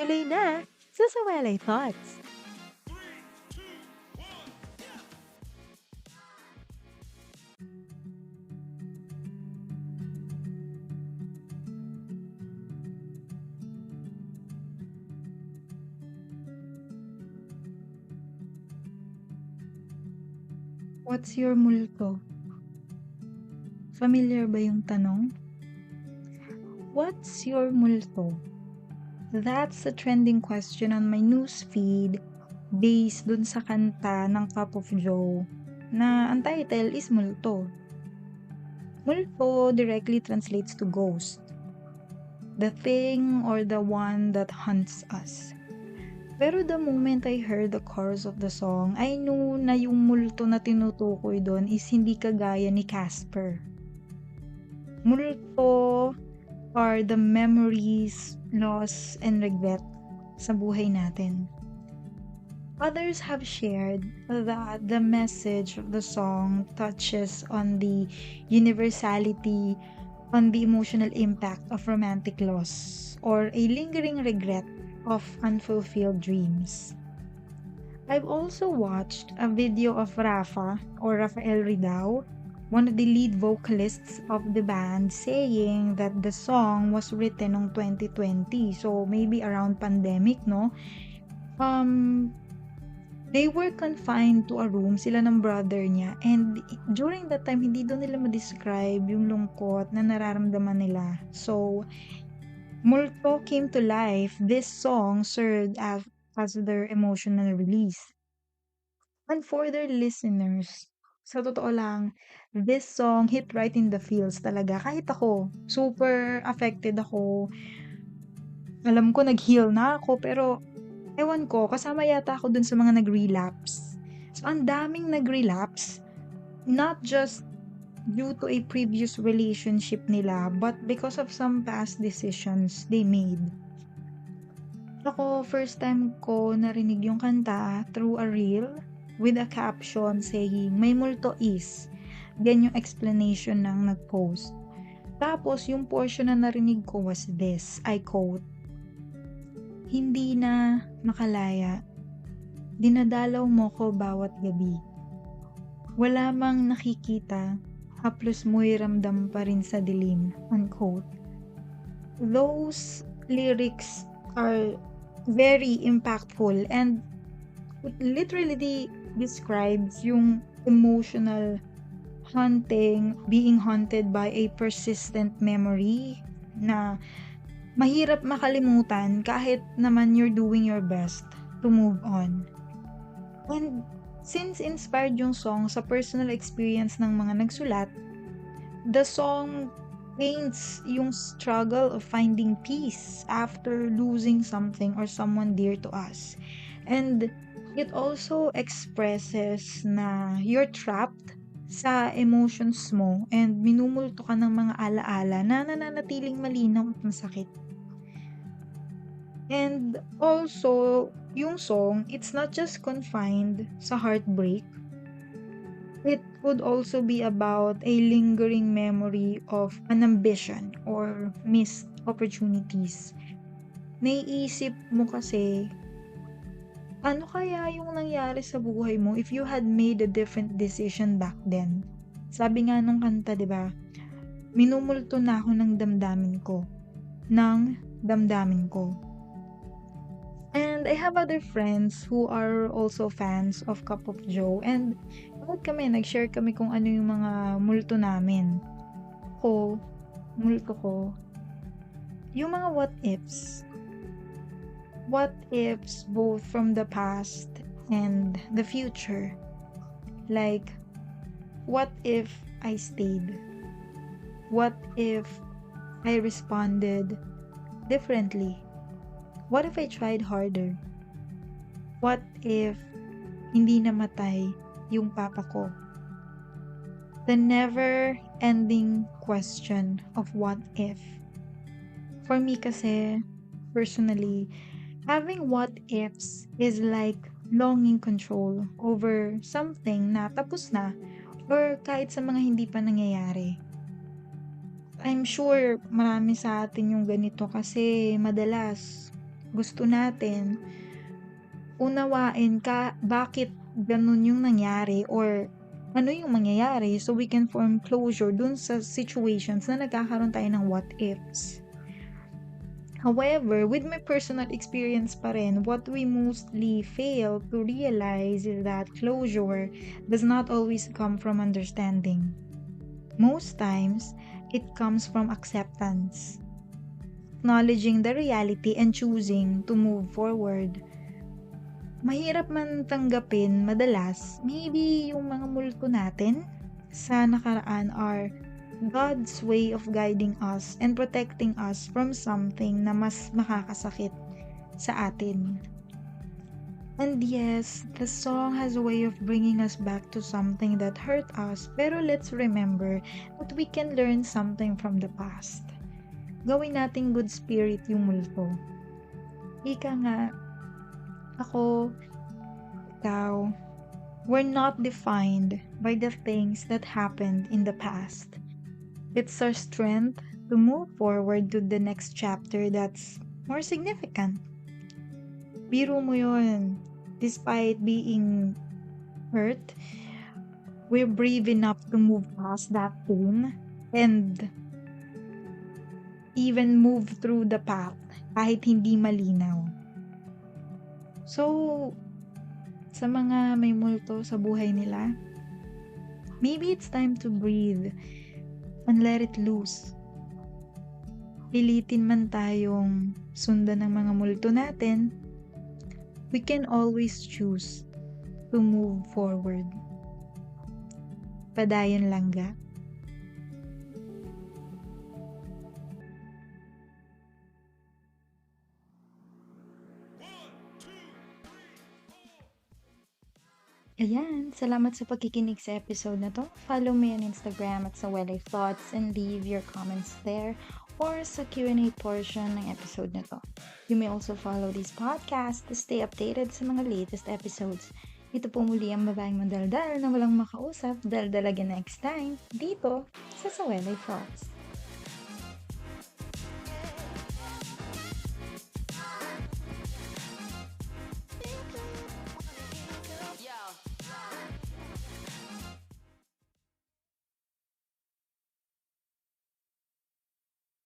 Tuloy na sa Sawalay Thoughts. What's your multo? Familiar ba yung tanong? What's your multo? That's a trending question on my newsfeed based dun sa kanta ng Cup of Joe na ang title is Multo. Multo directly translates to ghost, the thing or the one that hunts us. Pero the moment I heard the chorus of the song, I knew na yung multo na tinutukoy doon is hindi kagaya ni Casper. Multo are the memories, loss, and regret sa buhay natin. Others have shared that the message of the song touches on the universality, on the emotional impact of romantic loss, or a lingering regret of unfulfilled dreams. I've also watched a video of Rafa or Rafael Ridao, one of the lead vocalists of the band, saying that the song was written noong 2020, so maybe around pandemic, no? They were confined to a room, sila ng brother niya, and during that time, hindi doon nila ma-describe yung lungkot na nararamdaman nila. So, Multo came to life. This song served as their emotional release. And for their listeners, sa totoo lang, this song hit right in the feels talaga. Kahit ako, super affected ako. Alam ko nag-heal na ako, pero ewan ko, kasama yata ako dun sa mga nag-relapse. So, ang daming nag-relapse, not just due to a previous relationship nila, but because of some past decisions they made. Ako, first time ko narinig yung kanta through a reel with a caption saying, "May multo is." Yan yung explanation ng nag-post. Tapos, yung portion na narinig ko was this, I quote, "Hindi na makalaya, dinadalaw mo ko bawat gabi. Wala mang nakikita, haplos mo'y ramdam pa rin sa dilim." Unquote. Those lyrics are very impactful and it literally describes yung emotional haunting, being haunted by a persistent memory na mahirap makalimutan kahit naman you're doing your best to move on. And since inspired yung song sa personal experience ng mga nagsulat, the song paints yung struggle of finding peace after losing something or someone dear to us. And it also expresses na you're trapped sa emotions mo and minumulto ka ng mga alaala na nananatiling malinaw at masakit. And also, yung song, it's not just confined sa heartbreak. It would also be about a lingering memory of an ambition or missed opportunities. Naiisip mo kasi, ano kaya yung nangyari sa buhay mo if you had made a different decision back then? Sabi nga nung kanta, di ba? Minumulto na ako ng damdamin ko. Ng damdamin ko. And I have other friends who are also fans of Cup of Joe. And nag-share kami kung ano yung mga multo namin. Multo ko, yung mga what ifs. What ifs both from the past and the future. Like, what if I stayed? What if I responded differently? What if I tried harder? What if hindi namatay yung papa ko? The never-ending question of what if. For me kasi, personally, having what ifs is like longing control over something na tapos na or kahit sa mga hindi pa nangyayari. I'm sure marami sa atin yung ganito kasi madalas gusto natin, unawain bakit ganun yung nangyari or ano yung mangyayari so we can form closure dun sa situations na nagkakaroon tayo ng what ifs. However, with my personal experience pa rin, what we mostly fail to realize is that closure does not always come from understanding. Most times, it comes from acceptance. Acknowledging the reality and choosing to move forward. Mahirap man tanggapin madalas, maybe yung mga multo natin sa nakaraan are God's way of guiding us and protecting us from something na mas makakasakit sa atin. And yes, the song has a way of bringing us back to something that hurt us, pero let's remember that we can learn something from the past. Gawin nating good spirit yung multo. Ika nga, ako, ikaw, we're not defined by the things that happened in the past. It's our strength to move forward to the next chapter that's more significant. Biro mo yun. Despite being hurt, we're brave enough to move past that pain and even move through the path kahit hindi malinaw. So, sa mga may multo sa buhay nila, maybe it's time to breathe and let it loose. Pilitin man tayong sundan ng mga multo natin, we can always choose to move forward. Padayon langga. Ayan, salamat sa pagkikinig sa episode na to. Follow me on Instagram at Sawelay Thoughts and leave your comments there or sa Q&A portion ng episode na to. You may also follow this podcast to stay updated sa mga latest episodes. Ito po muli ang babaeng madaldal na walang makausap, daldal again next time, dito sa Sawelay Thoughts.